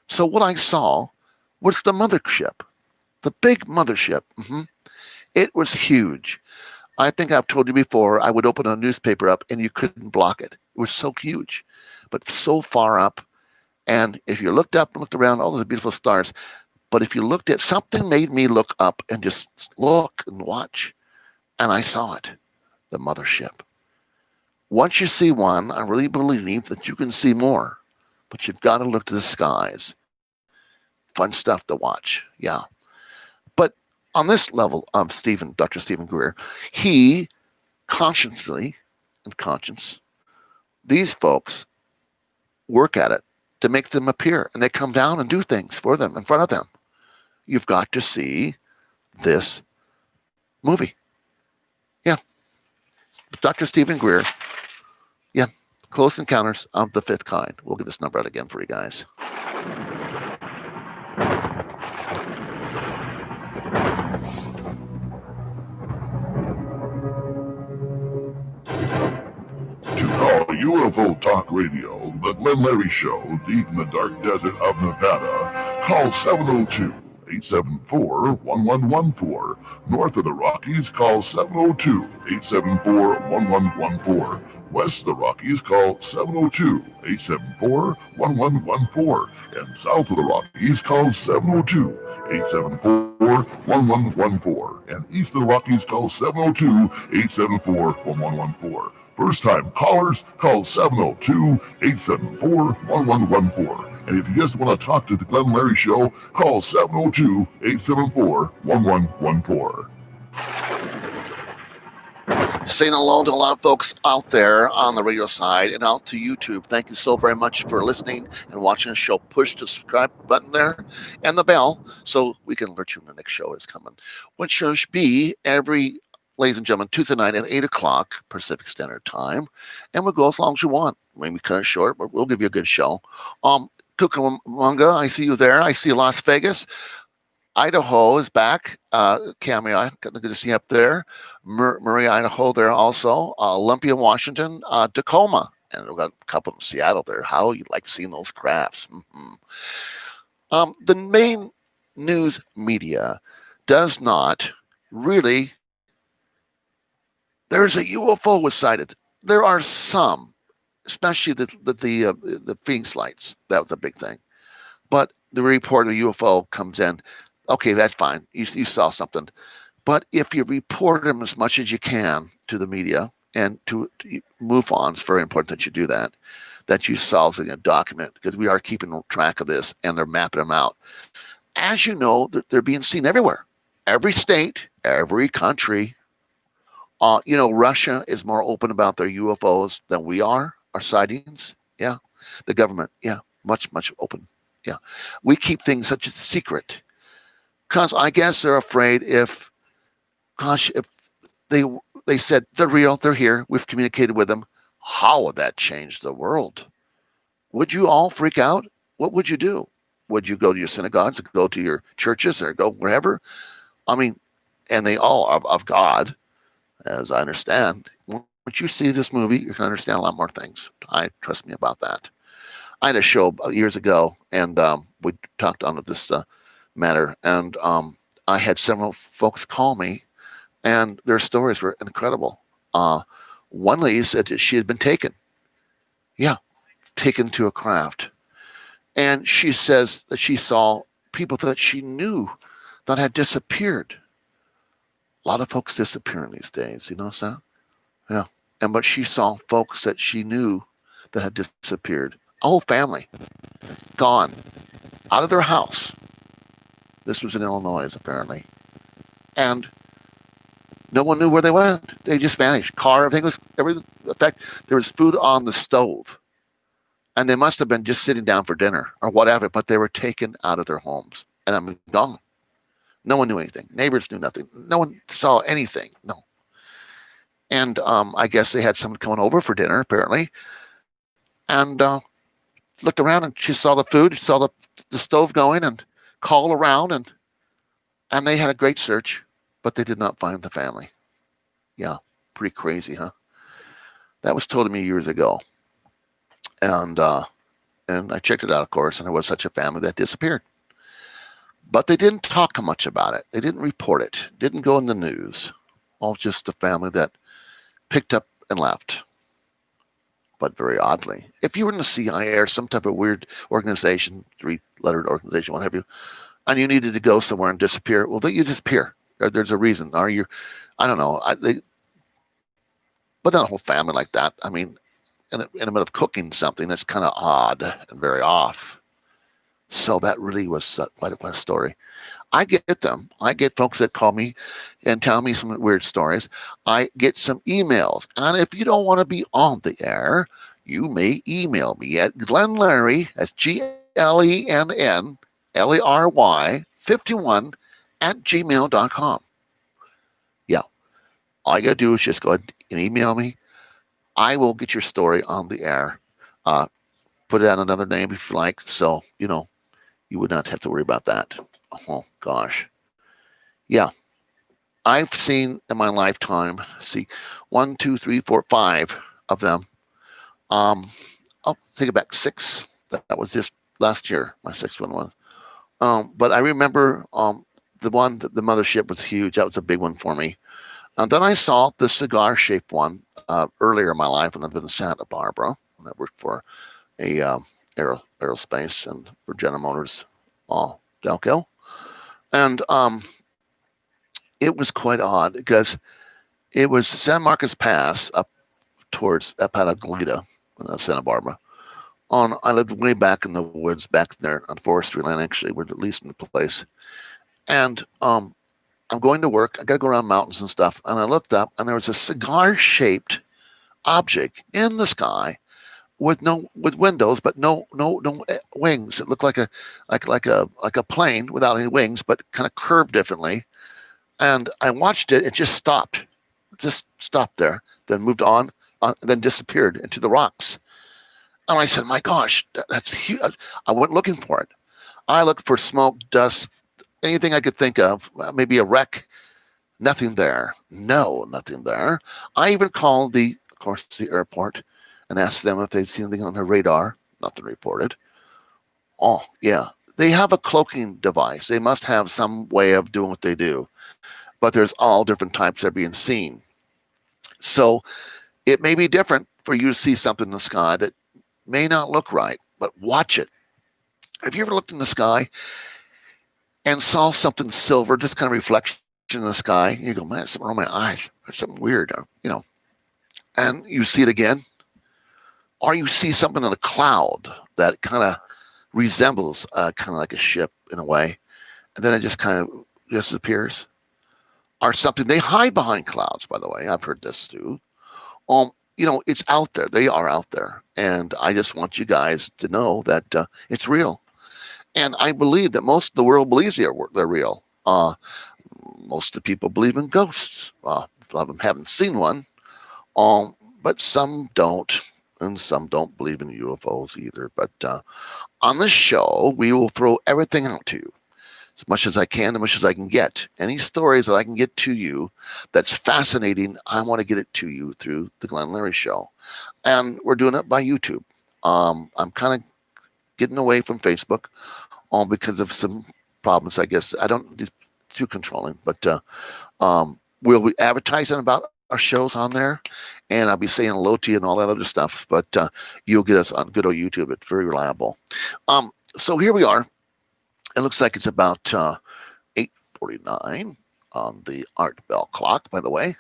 So what I saw was the mothership, the big mothership. Mm-hmm. It was huge. I think I've told you before, I would open a newspaper up and you couldn't block it. It was so huge, but so far up And if you looked up and looked around, all those beautiful stars. But if you looked at something, made me look up and just look and watch. And I saw it, the mothership. Once you see one, I really believe that you can see more. But you've got to look to the skies. Fun stuff to watch. Yeah. But on this level of Dr. Stephen Greer, he consciously and conscience, these folks work at it to make them appear, and they come down and do things for them in front of them. You've got to see this movie. Yeah. Dr. Stephen Greer. Yeah. Close Encounters of the Fifth Kind. We'll get this number out again for you guys. To call UFO Talk Radio, the Glenn Larry Show, deep in the dark desert of Nevada, call 702-874-1114. North of the Rockies, call 702-874-1114. West of the Rockies, call 702-874-1114. And south of the Rockies, call 702-874-1114. And east of the Rockies, call 702-874-1114. First time callers, call 702-874-1114. And if you just want to talk to the Glenn Larry Show, call 702-874-1114. Saying hello to a lot of folks out there on the radio side and out to YouTube. Thank you so very much for listening and watching the show. Push the subscribe button there and the bell so we can alert you when the next show is coming, which should be every, ladies and gentlemen, Tuesday night at 8 o'clock Pacific Standard Time. And we'll go as long as you want. Maybe cut it short, but we'll give you a good show. Cucamonga, I see you there. I see Las Vegas. Idaho is back. Cameo, good to see you up there. Murray, Idaho there also. Olympia, Washington. Tacoma. And we've got a couple in Seattle there. How you like seeing those crafts. Mm-hmm. The main news media does not really. There's a UFO was sighted. There are some, especially the Phoenix lights. That was a big thing. But the report of the UFO comes in. Okay, that's fine. You saw something. But if you report them as much as you can to the media and to move on, it's very important that you do that, that you solve a document, because we are keeping track of this and they're mapping them out. As you know, they're being seen everywhere. Every state, every country. Russia is more open about their UFOs than we are, our sightings. Yeah. The government, yeah, much, much open. Yeah. We keep things such a secret because I guess they're afraid if they said they're real, they're here, we've communicated with them, how would that change the world? Would you all freak out? What would you do? Would you go to your synagogues, or go to your churches, or go wherever? I mean, and they all are of God. As I understand, once you see this movie, you can understand a lot more things. Trust me about that. I had a show years ago, and we talked on this matter, and I had several folks call me, and their stories were incredible. One lady said that she had been taken. Yeah, taken to a craft. And she says that she saw people that she knew that had disappeared. A lot of folks disappearing these days, you know that? Yeah. But she saw folks that she knew that had disappeared. A whole family gone out of their house. This was in Illinois, apparently. And no one knew where they went. They just vanished. Car, everything. In fact, there was food on the stove. And they must have been just sitting down for dinner or whatever, but they were taken out of their homes. And I'm gone. No one knew anything. Neighbors knew nothing. No one saw anything. No. And I guess they had someone coming over for dinner, apparently. And looked around, and she saw the food, she saw the stove going, and called around, and they had a great search, but they did not find the family. Yeah, pretty crazy, huh? That was told to me years ago. And I checked it out, of course, and there was such a family that disappeared. But they didn't talk much about it. They didn't report it. Didn't go in the news. All just a family that picked up and left. but very oddly. If you were in the CIA or some type of weird organization, 3-lettered organization, what have you, and you needed to go somewhere and disappear, well, then you disappear. There's a reason. Are you? I don't know. But not a whole family like that. I mean, in the middle of cooking something, that's kind of odd and very off. So that really was quite a story. I get them. I get folks that call me and tell me some weird stories. I get some emails. And if you don't want to be on the air, you may email me at GlenLary, that's GLENNLARY 51 at gmail.com. Yeah. All you got to do is just go ahead and email me. I will get your story on the air. Put it on another name if you like. So, you would not have to worry about that. Oh, gosh. Yeah. I've seen in my lifetime, 1, 2, 3, 4, 5 of them. I'll take it back, 6. That was just last year, my 6th one was. But I remember the one, the mothership was huge. That was a big one for me. And then I saw the cigar-shaped one earlier in my life when I was in Santa Barbara. When I worked for a aerospace and for General Motors, Delco. And it was quite odd because it was San Marcos Pass up towards Apatalita, Santa Barbara. I lived way back in the woods back there on forestry land, actually. We're at least in the place. And I'm going to work. I got to go around mountains and stuff. And I looked up, and there was a cigar-shaped object in the sky with windows, but no wings. It looked like a plane without any wings, but kind of curved differently. And I watched it. It just stopped there, then moved on, then disappeared into the rocks. And I said, "My gosh, that's huge!" I went looking for it. I looked for smoke, dust, anything I could think of, maybe a wreck. Nothing there. No, nothing there. I even called the airport and asked them if they'd seen anything on their radar. Nothing reported. Oh, yeah. They have a cloaking device. They must have some way of doing what they do. But there's all different types that are being seen. So it may be different for you to see something in the sky that may not look right, but watch it. Have you ever looked in the sky and saw something silver, just kind of reflection in the sky? And you go, man, there's something wrong with my eyes. There's something weird, and you see it again. Or you see something in a cloud that kind of resembles kind of like a ship in a way, and then it just kind of disappears. Or something, they hide behind clouds, by the way. I've heard this too. It's out there. They are out there. And I just want you guys to know that it's real. And I believe that most of the world believes they're real. Most of the people believe in ghosts. A lot of them haven't seen one. But some don't. And some don't believe in UFOs either. But on this show, we will throw everything out to you. As much as I can, as much as I can get. Any stories that I can get to you that's fascinating, I want to get it to you through the Glen Larry Show. And we're doing it by YouTube. I'm kind of getting away from Facebook because of some problems, I guess. I don't be too controlling, but we'll be advertising about our shows on there, and I'll be saying hello to you and all that other stuff, but you'll get us on good old YouTube. It's very reliable. So here we are. It looks like it's about 8:49 on the Art Bell clock, by the way.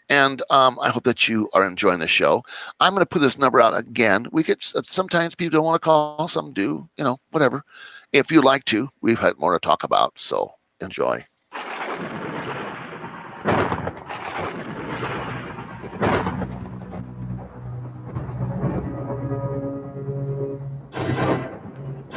And I hope that you are enjoying the show. I'm going to put this number out again. We get sometimes people don't want to call, some do, whatever. If you like to, we've had more to talk about, so enjoy.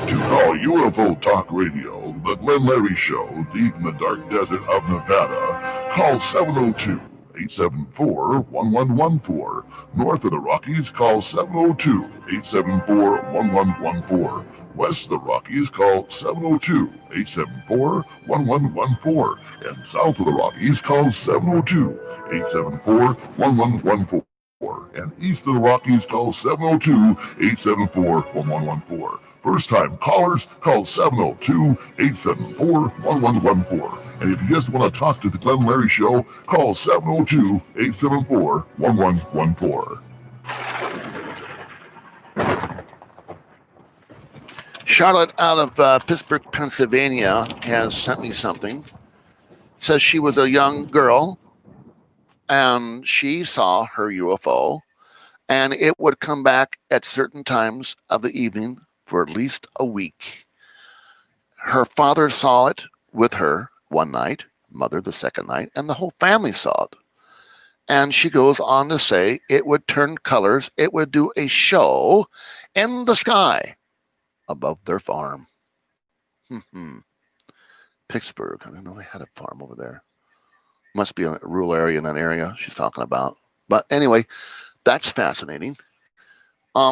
To call UFO Talk Radio, the Glen Larry Show, deep in the dark desert of Nevada, call 702-874-1114. North of the Rockies, call 702-874-1114. West of the Rockies, call 702-874-1114. And south of the Rockies, call 702-874-1114. And east of the Rockies, call 702-874-1114. First-time callers, call 702-874-1114. And if you just want to talk to the Glen Larry Show, call 702-874-1114. Charlotte out of Pittsburgh, Pennsylvania has sent me something. Says she was a young girl and she saw her UFO and it would come back at certain times of the evening for at least a week. Her father saw it with her one night, mother the second night, and the whole family saw it. And she goes on to say it would turn colors, it would do a show in the sky above their farm. Pittsburgh, I didn't know they had a farm over there. Must be a rural area in that area she's talking about. But anyway, that's fascinating.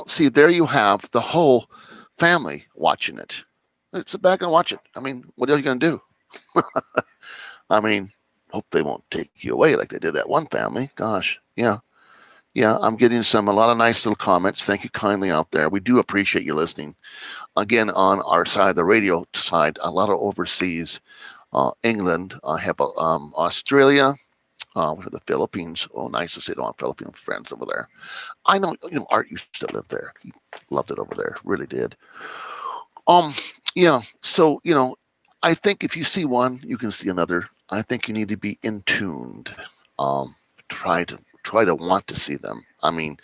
See, there you have the whole family watching it. Sit back and watch it. I mean, what are you going to do? I mean, hope they won't take you away like they did that one family. Gosh, yeah. Yeah, I'm getting a lot of nice little comments. Thank you kindly out there. We do appreciate you listening. Again, on our side, the radio side, a lot of overseas, England, Australia, the Philippines. Oh, nice to see all Philippine friends over there. I know, Art used to live there. He loved it over there, really did. Yeah, so, I think if you see one, you can see another. I think you need to be in tuned. Try to want to see them. I mean,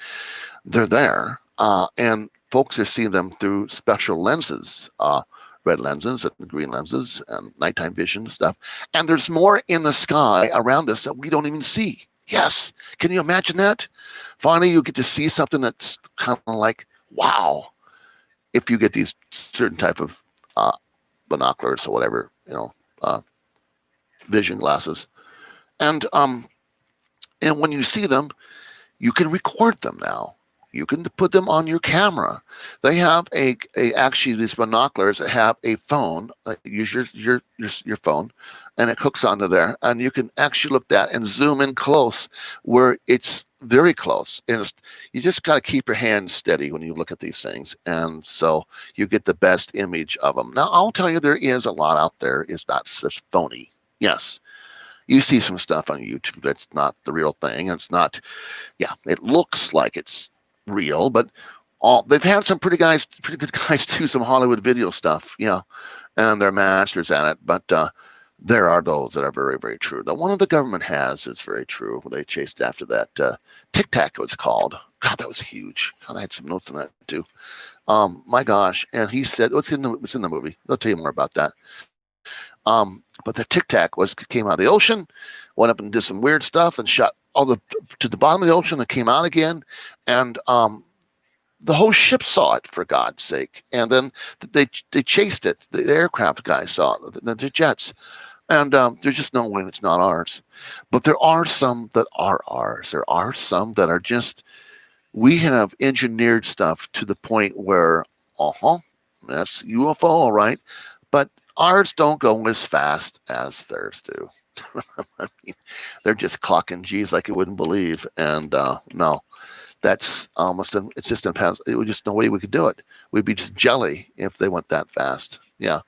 they're there, and folks are seeing them through special lenses, red lenses and green lenses and nighttime vision stuff. And there's more in the sky around us that we don't even see. Yes, can you imagine that? Finally, you get to see something that's kind of like, wow. If you get these certain type of binoculars or whatever, vision glasses, and when you see them, you can record them now. You can put them on your camera. They have actually these binoculars that have a phone. Use your phone, and it hooks onto there, and you can actually look at and zoom in close where it's very close. And you just got to keep your hand steady when you look at these things, and so you get the best image of them. Now, I'll tell you, there is a lot out there. It's not just phony. Yes. You see some stuff on YouTube that's not the real thing. It's not, it looks like it's real, but they've had some pretty good guys do some Hollywood video stuff, and they're masters at it. But there are those that are very, very true. The one that the government has is very true. They chased after that. Tic Tac, it was called. God, that was huge. God, I had some notes on that too. My gosh. And he said, what's in the movie? I'll tell you more about that. But the Tic Tac came out of the ocean, went up and did some weird stuff and shot to the bottom of the ocean and came out again. And the whole ship saw it, for God's sake. And then they chased it. The aircraft guys saw it, the jets. And there's just no way it's not ours. But there are some that are ours. There are some that are just, we have engineered stuff to the point where, that's UFO, all right. But ours don't go as fast as theirs do. I mean, they're just clocking G's like you wouldn't believe. And no, that's almost, it's just it would just no way we could do it. We'd be just jelly if they went that fast. Yeah.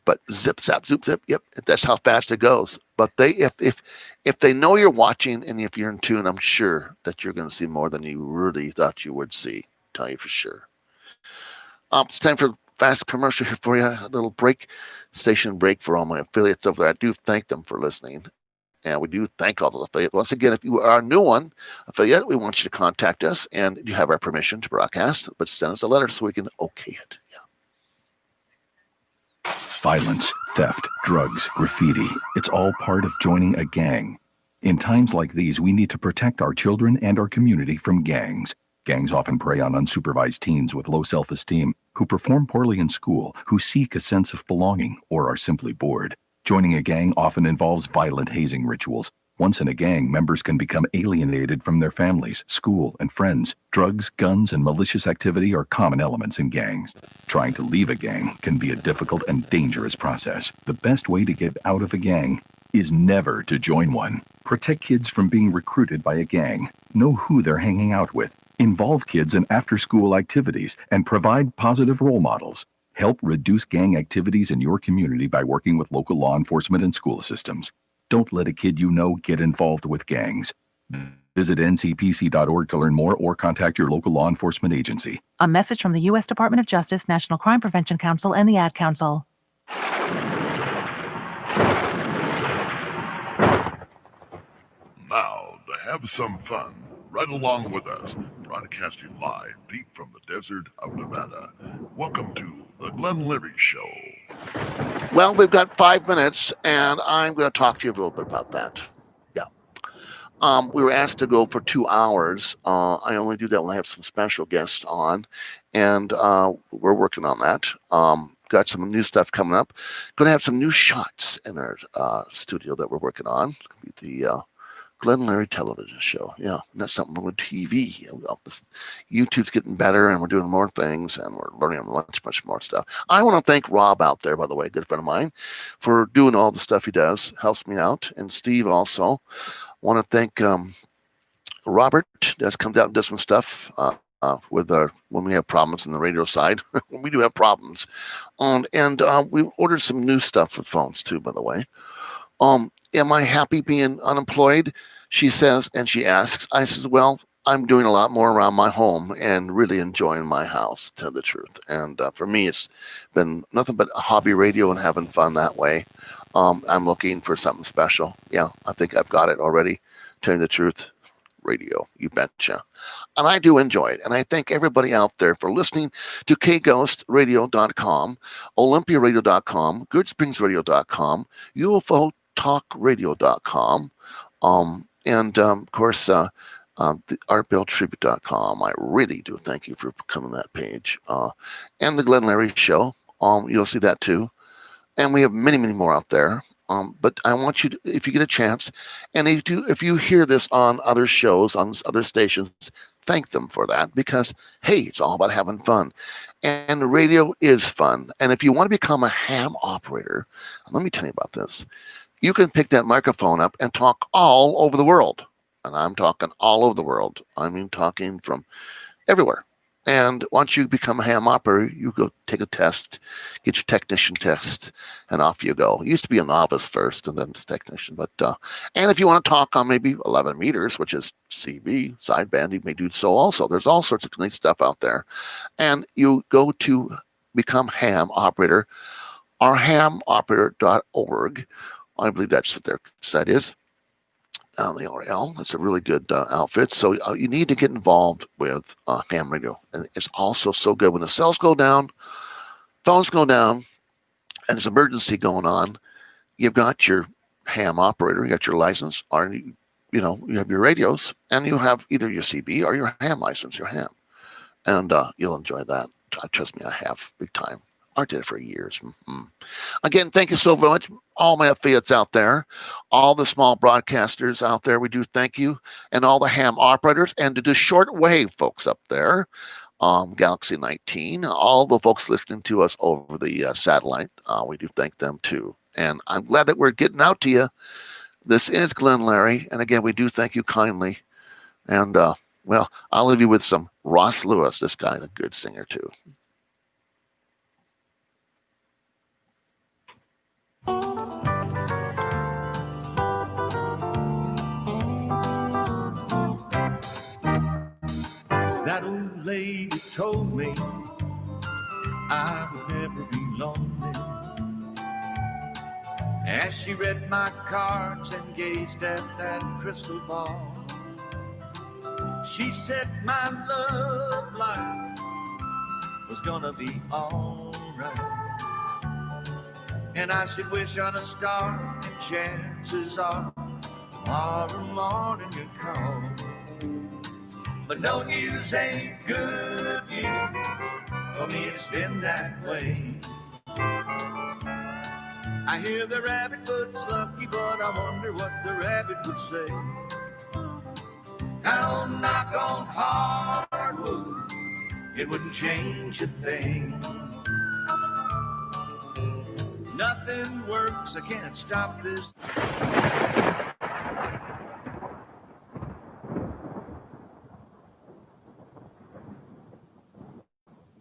But zip, zap, zoop, zip. Yep. That's how fast it goes. But if they know you're watching and if you're in tune, I'm sure that you're going to see more than you really thought you would see. Tell you for sure. It's time for fast commercial here for you. A little station break for all my affiliates over there. I do thank them for listening. And we do thank all the affiliates. Once again, if you are a new one affiliate, we want you to contact us and you have our permission to broadcast, but send us a letter so we can okay it. Yeah. Violence, theft, drugs, graffiti. It's all part of joining a gang. In times like these, we need to protect our children and our community from gangs. Gangs often prey on unsupervised teens with low self-esteem, who perform poorly in school, who seek a sense of belonging, or are simply bored. Joining a gang often involves violent hazing rituals. Once in a gang, members can become alienated from their families, school, and friends. Drugs, guns, and malicious activity are common elements in gangs. Trying to leave a gang can be a difficult and dangerous process. The best way to get out of a gang is never to join one. Protect kids from being recruited by a gang. Know who they're hanging out with. Involve kids in after-school activities and provide positive role models. Help reduce gang activities in your community by working with local law enforcement and school systems. Don't let a kid you know get involved with gangs. Visit ncpc.org to learn more or contact your local law enforcement agency. A message from the U.S. Department of Justice, National Crime Prevention Council, and the Ad Council. Now, to have some fun, right along with us, broadcasting live deep from the desert of Nevada. Welcome to the Glenn Leary Show. Well, we've got 5 minutes, and I'm going to talk to you a little bit about that. Yeah. We were asked to go for 2 hours. I only do that when I have some special guests on, and we're working on that. Got some new stuff coming up. Going to have some new shots in our studio that we're working on. The Glenn Leary television show. Yeah, and that's something with TV. YouTube's getting better, and we're doing more things, and we're learning much more stuff. I want to thank Rob out there, by the way, a good friend of mine, for doing all the stuff he does. Helps me out, and Steve also. Want to thank Robert that comes out and does some stuff with when we have problems on the radio side. We do have problems, and we ordered some new stuff for phones too, by the way. Am I happy being unemployed? She says, and she asks. I says, well, I'm doing a lot more around my home and really enjoying my house, to tell the truth. And for me, it's been nothing but hobby radio and having fun that way. I'm looking for something special. Yeah, I think I've got it already, telling the truth. Radio, you betcha. And I do enjoy it. And I thank everybody out there for listening to kghostradio.com, olympiaradio.com, goodspringsradio.com, ufotalkradio.com, and of course, the artbilltribute.com. I really do thank you for coming to that page. And the Glenn Leary Show. You'll see that too. And we have many more out there. But I want you to, if you get a chance, and if you hear this on other shows, on other stations, thank them for that, because, hey, it's all about having fun. And radio is fun. And if you want to become a ham operator, let me tell you about this. You can pick that microphone up and talk all over the world. And I'm talking all over the world. I mean, talking from everywhere. And once you become a ham operator, you go take a test, get your technician test, and off you go. It used to be a novice first and then technician. But and if you want to talk on maybe 11 meters, which is CB, sideband, you may do so also. There's all sorts of neat stuff out there. And you go to become ham operator, our hamoperator.org. I believe that's what their site is. The URL. That's a really good outfit. So you need to get involved with ham radio. And it's also so good when the cells go down, phones go down, and there's an emergency going on. You've got your ham operator, you got your license, or you have your radios, and you have either your CB or your ham license, your ham. And you'll enjoy that. Trust me, I have big time. I did it for years. Again, thank you so much. All my affiliates out there, all the small broadcasters out there, we do thank you. And all the ham operators, and to the shortwave folks up there, Galaxy 19, all the folks listening to us over the satellite, we do thank them too. And I'm glad that we're getting out to you. This is Glenn Leary. And again, we do thank you kindly. And, well, I'll leave you with some Ross Lewis. This guy's a good singer too. That old lady told me I would never be lonely, as she read my cards and gazed at that crystal ball. She said my love life was gonna be alright, and I should wish on a star, and chances are tomorrow morning you'd call. But no news ain't good news, for me it's been that way. I hear the rabbit foot's lucky, but I wonder what the rabbit would say. I don't knock on hardwood, it wouldn't change a thing. Nothing works, I can't stop this.